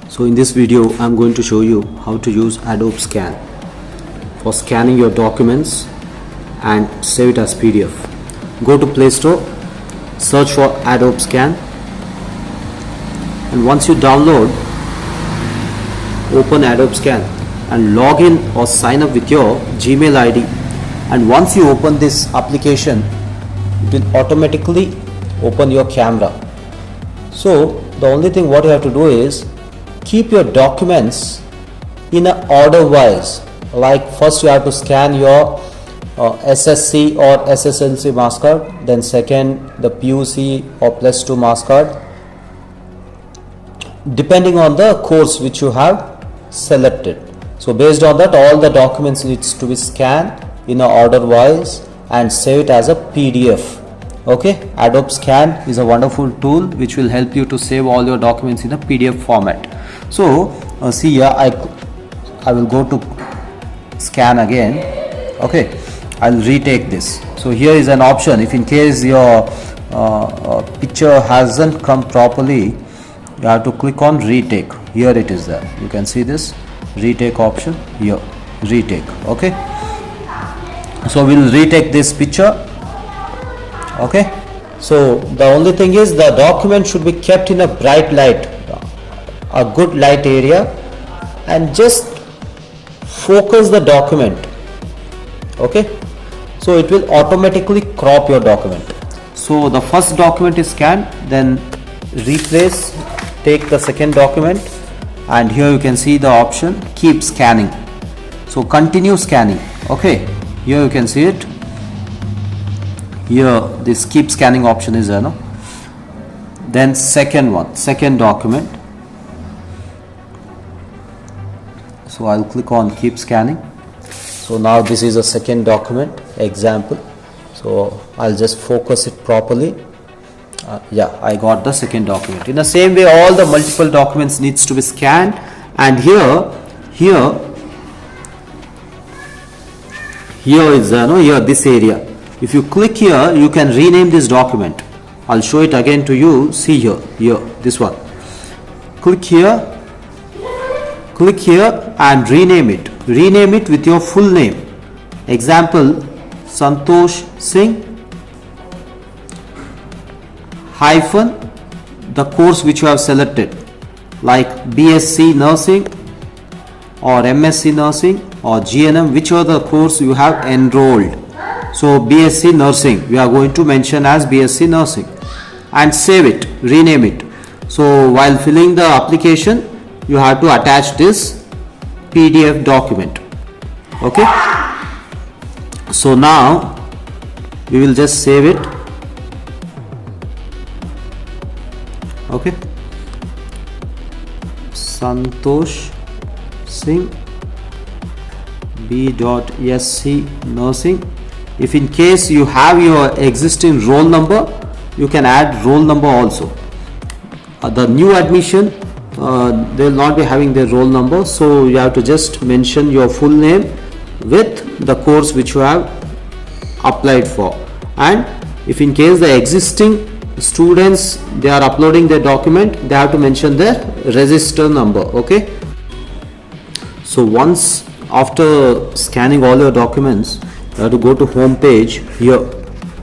So in this video I'm going to show you how to use Adobe Scan for scanning your documents and save it as PDF. Go to Play Store, search for Adobe Scan, and once you download, open Adobe Scan and log in or sign up with your Gmail ID. And once you open this application, it will automatically open your camera. So the only thing what you have to do is keep your documents in a order wise. Like first you have to scan your SSC or SSLC mask card, then second the PUC or +2 mask card, depending on the course which you have selected. So based on that, all the documents needs to be scanned in a order wise and save it as a PDF. Okay, Adobe Scan is a wonderful tool which will help you to save all your documents in a PDF format. So see here, I will go to scan again. Okay, I'll retake this. So here is an option. If in case your picture hasn't come properly, you have to click on retake. Here it is there. You can see this retake option here. Retake. Okay. So we'll retake this picture. Okay. So the only thing is the document should be kept in a bright light, a good light area, and just focus the document. Okay. So it will automatically crop your document. So the first document is scanned, then replace, take the second document, and here you can see the option keep scanning. So continue scanning. Okay, here you can see it. Here this keep scanning option is there, no? Then second document. So I'll click on keep scanning. So now this is a second document example. So I'll just focus it properly. Yeah, I got the second document. In the same way, all the multiple documents needs to be scanned. And here is here this area. If you click here, you can rename this document. I'll show it again to you. See here this one. Click here and rename it. Rename it with your full name. Example, Santosh Singh hyphen the course which you have selected, like BSc Nursing or MSc Nursing or GNM, whichever the course you have enrolled. So BSc Nursing, we are going to mention as BSc Nursing, and save it, rename it. So while filling the application, you have to attach this PDF document. Okay. So now we will just save it. Okay, Santosh Singh B.SC Nursing. If in case you have your existing roll number, you can add roll number also. The new admission, they will not be having their roll number, so you have to just mention your full name with the course which you have applied for. And if in case the existing students, they are uploading their document, they have to mention their register number. Okay. So once after scanning all your documents, you have to go to home page. Here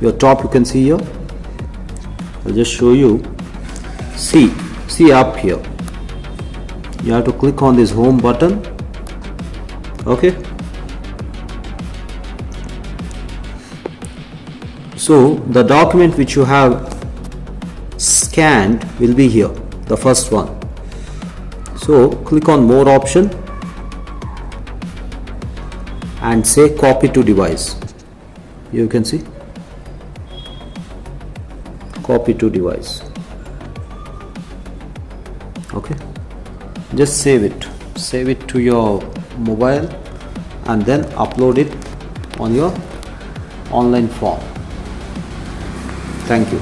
your top you can see here. I'll just show you. See up here, you have to click on this home button. Okay. So the document which you have scanned will be here, the first one. So click on more option and say copy to device. You can see copy to device. Okay, just save it to your mobile and then upload it on your online form. Thank you.